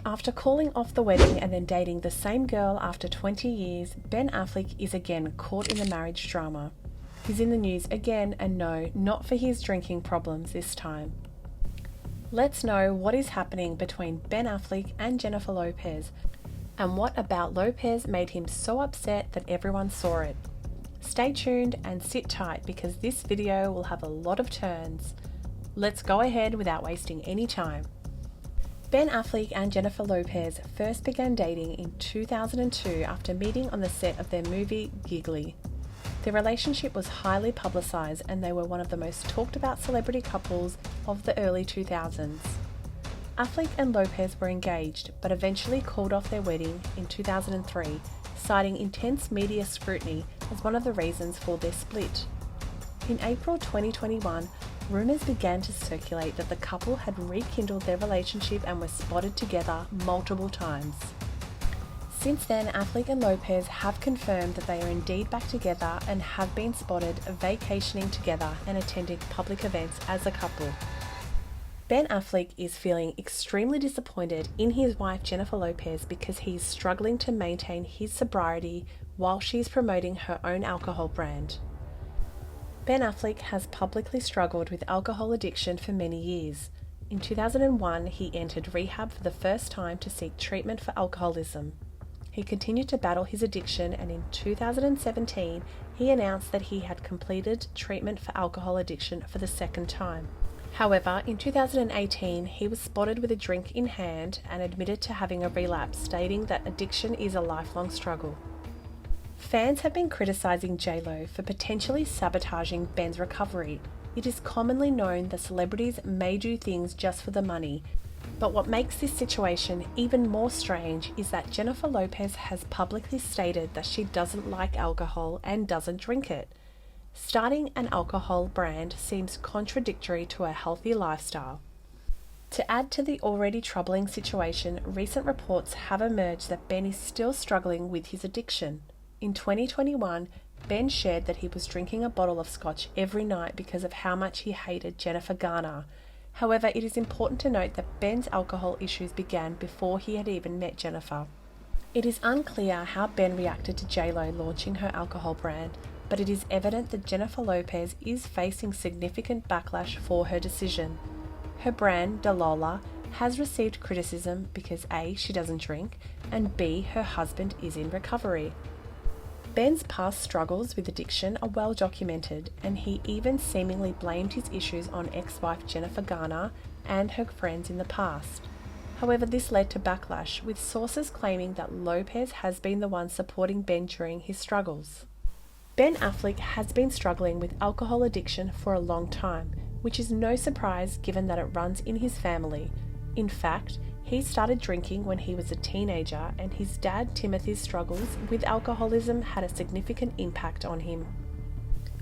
After calling off the wedding and then dating the same girl after 20 years, Ben Affleck is again caught in the marriage drama. He's in the news again, and no, not for his drinking problems this time. Let's know what is happening between Ben Affleck and Jennifer Lopez, and what about Lopez made him so upset that everyone saw it. Stay tuned and sit tight because this video will have a lot of turns. Let's go ahead without wasting any time. Ben Affleck and Jennifer Lopez first began dating in 2002 after meeting on the set of their movie Giggly. Their relationship was highly publicised and they were one of the most talked about celebrity couples of the early 2000s. Affleck and Lopez were engaged but eventually called off their wedding in 2003, citing intense media scrutiny as one of the reasons for their split. In April 2021, rumours began to circulate that the couple had rekindled their relationship and were spotted together multiple times. Since then, Affleck and Lopez have confirmed that they are indeed back together and have been spotted vacationing together and attending public events as a couple. Ben Affleck is feeling extremely disappointed in his wife Jennifer Lopez because he is struggling to maintain his sobriety while she is promoting her own alcohol brand. Ben Affleck has publicly struggled with alcohol addiction for many years. In 2001, he entered rehab for the first time to seek treatment for alcoholism. He continued to battle his addiction, and in 2017, he announced that he had completed treatment for alcohol addiction for the second time. However, in 2018, he was spotted with a drink in hand and admitted to having a relapse, stating that addiction is a lifelong struggle. Fans have been criticising J-Lo for potentially sabotaging Ben's recovery. It is commonly known that celebrities may do things just for the money, but what makes this situation even more strange is that Jennifer Lopez has publicly stated that she doesn't like alcohol and doesn't drink it. Starting an alcohol brand seems contradictory to a healthy lifestyle. To add to the already troubling situation, recent reports have emerged that Ben is still struggling with his addiction. In 2021, Ben shared that he was drinking a bottle of scotch every night because of how much he hated Jennifer Garner. However, it is important to note that Ben's alcohol issues began before he had even met Jennifer. It is unclear how Ben reacted to J-Lo launching her alcohol brand, but it is evident that Jennifer Lopez is facing significant backlash for her decision. Her brand, Dalola, has received criticism because A, she doesn't drink, and B, her husband is in recovery. Ben's past struggles with addiction are well documented, and he even seemingly blamed his issues on ex-wife Jennifer Garner and her friends in the past. However, this led to backlash, with sources claiming that Lopez has been the one supporting Ben during his struggles. Ben Affleck has been struggling with alcohol addiction for a long time, which is no surprise given that it runs in his family. In fact, he started drinking when he was a teenager, and his dad Timothy's struggles with alcoholism had a significant impact on him.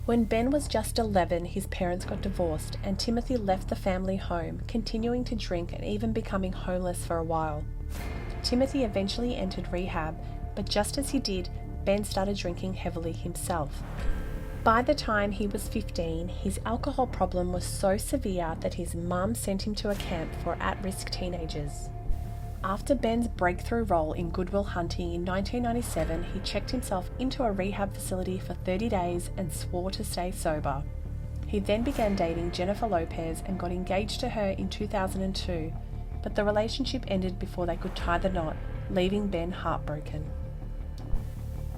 When Ben was just 11, his parents got divorced, and Timothy left the family home, continuing to drink and even becoming homeless for a while. Timothy eventually entered rehab, but just as he did, Ben started drinking heavily himself. By the time he was 15, his alcohol problem was so severe that his mum sent him to a camp for at-risk teenagers. After Ben's breakthrough role in Good Will Hunting in 1997, he checked himself into a rehab facility for 30 days and swore to stay sober. He then began dating Jennifer Lopez and got engaged to her in 2002, but the relationship ended before they could tie the knot, leaving Ben heartbroken.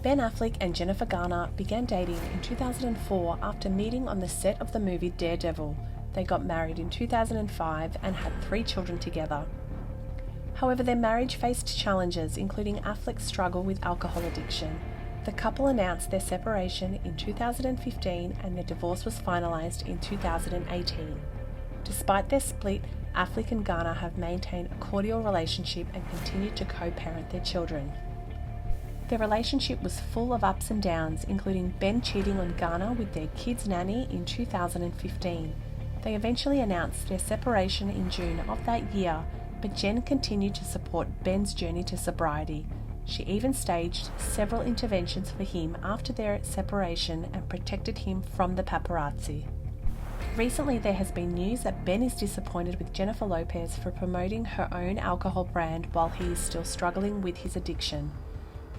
Ben Affleck and Jennifer Garner began dating in 2004 after meeting on the set of the movie Daredevil. They got married in 2005 and had 3 children together. However, their marriage faced challenges, including Affleck's struggle with alcohol addiction. The couple announced their separation in 2015 and their divorce was finalised in 2018. Despite their split, Affleck and Garner have maintained a cordial relationship and continued to co-parent their children. Their relationship was full of ups and downs, including Ben cheating on Garner with their kid's nanny in 2015. They eventually announced their separation in June of that year, but Jen continued to support Ben's journey to sobriety. She even staged several interventions for him after their separation and protected him from the paparazzi. Recently, there has been news that Ben is disappointed with Jennifer Lopez for promoting her own alcohol brand while he is still struggling with his addiction.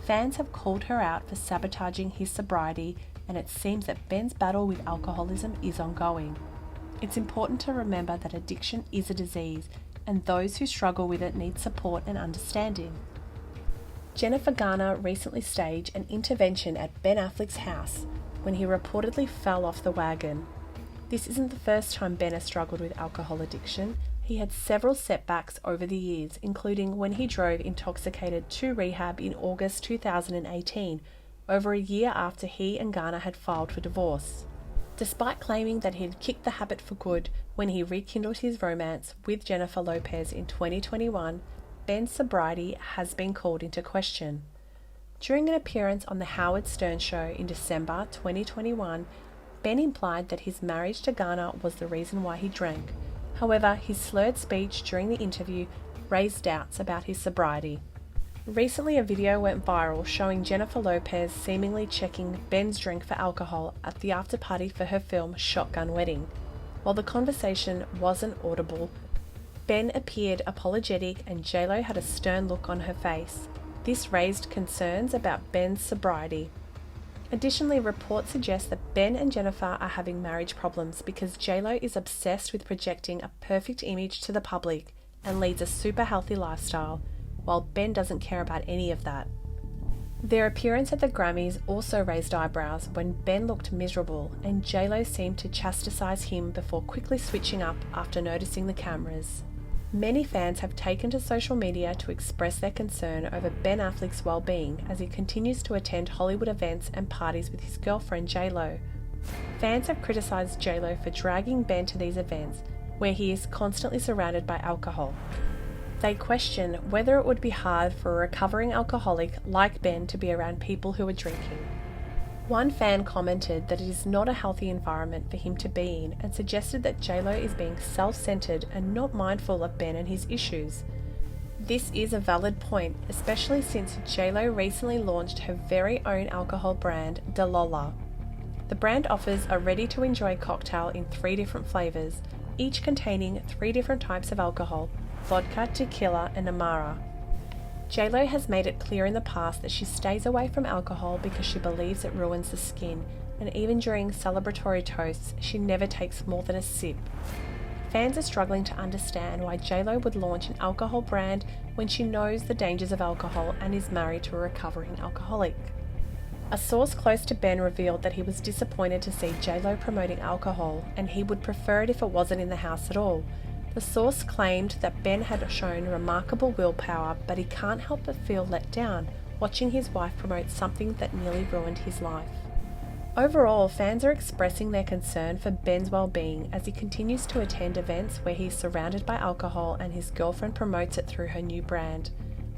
Fans have called her out for sabotaging his sobriety, and it seems that Ben's battle with alcoholism is ongoing. It's important to remember that addiction is a disease, and those who struggle with it need support and understanding. Jennifer Garner recently staged an intervention at Ben Affleck's house when he reportedly fell off the wagon. This isn't the first time Ben has struggled with alcohol addiction. He had several setbacks over the years, including when he drove intoxicated to rehab in August 2018, over a year after he and Garner had filed for divorce. Despite claiming that he had kicked the habit for good when he rekindled his romance with Jennifer Lopez in 2021, Ben's sobriety has been called into question. During an appearance on The Howard Stern Show in December 2021, Ben implied that his marriage to Garner was the reason why he drank. However, his slurred speech during the interview raised doubts about his sobriety. Recently, a video went viral showing Jennifer Lopez seemingly checking Ben's drink for alcohol at the after-party for her film Shotgun Wedding. While the conversation wasn't audible, Ben appeared apologetic and J-Lo had a stern look on her face. This raised concerns about Ben's sobriety. Additionally, reports suggest that Ben and Jennifer are having marriage problems because J-Lo is obsessed with projecting a perfect image to the public and leads a super healthy lifestyle, while Ben doesn't care about any of that. Their appearance at the Grammys also raised eyebrows when Ben looked miserable and J-Lo seemed to chastise him before quickly switching up after noticing the cameras. Many fans have taken to social media to express their concern over Ben Affleck's well-being as he continues to attend Hollywood events and parties with his girlfriend J-Lo. Fans have criticised J-Lo for dragging Ben to these events, where he is constantly surrounded by alcohol. They question whether it would be hard for a recovering alcoholic like Ben to be around people who are drinking. One fan commented that it is not a healthy environment for him to be in and suggested that J-Lo is being self-centered and not mindful of Ben and his issues. This is a valid point, especially since J-Lo recently launched her very own alcohol brand, Dalola. The brand offers a ready-to-enjoy cocktail in 3 different flavours, each containing 3 different types of alcohol: vodka, tequila, and amara. J-Lo has made it clear in the past that she stays away from alcohol because she believes it ruins the skin, and even during celebratory toasts, she never takes more than a sip. Fans are struggling to understand why J-Lo would launch an alcohol brand when she knows the dangers of alcohol and is married to a recovering alcoholic. A source close to Ben revealed that he was disappointed to see J-Lo promoting alcohol, and he would prefer it if it wasn't in the house at all. The source claimed that Ben had shown remarkable willpower, but he can't help but feel let down watching his wife promote something that nearly ruined his life. Overall, fans are expressing their concern for Ben's well-being as he continues to attend events where he is surrounded by alcohol and his girlfriend promotes it through her new brand.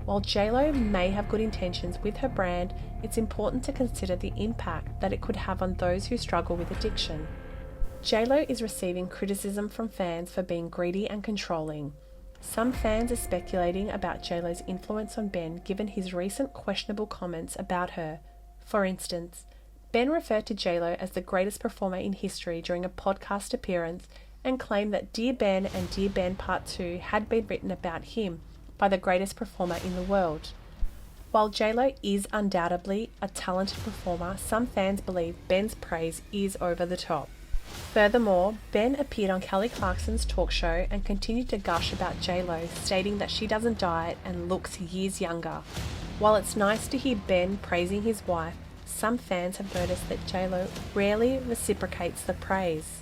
While J-Lo may have good intentions with her brand, it's important to consider the impact that it could have on those who struggle with addiction. J-Lo is receiving criticism from fans for being greedy and controlling. Some fans are speculating about J-Lo's influence on Ben given his recent questionable comments about her. For instance, Ben referred to J-Lo as the greatest performer in history during a podcast appearance and claimed that Dear Ben and Dear Ben Part 2 had been written about him by the greatest performer in the world. While J-Lo is undoubtedly a talented performer, some fans believe Ben's praise is over the top. Furthermore, Ben appeared on Kelly Clarkson's talk show and continued to gush about J-Lo, stating that she doesn't diet and looks years younger. While it's nice to hear Ben praising his wife, some fans have noticed that J-Lo rarely reciprocates the praise.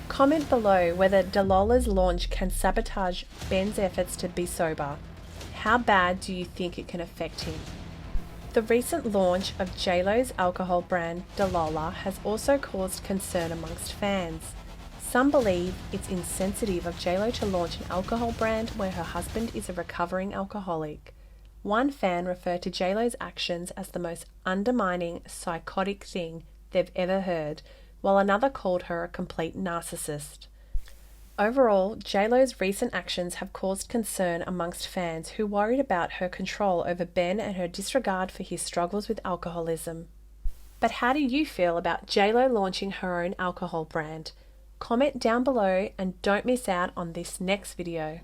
Comment below whether Dalola's launch can sabotage Ben's efforts to be sober. How bad do you think it can affect him? The recent launch of J-Lo's alcohol brand Dalola has also caused concern amongst fans. Some believe it's insensitive of J-Lo to launch an alcohol brand where her husband is a recovering alcoholic. One fan referred to J-Lo's actions as the most undermining, psychotic thing they've ever heard, while another called her a complete narcissist. Overall, J-Lo's recent actions have caused concern amongst fans who worried about her control over Ben and her disregard for his struggles with alcoholism. But how do you feel about J-Lo launching her own alcohol brand? Comment down below and don't miss out on this next video.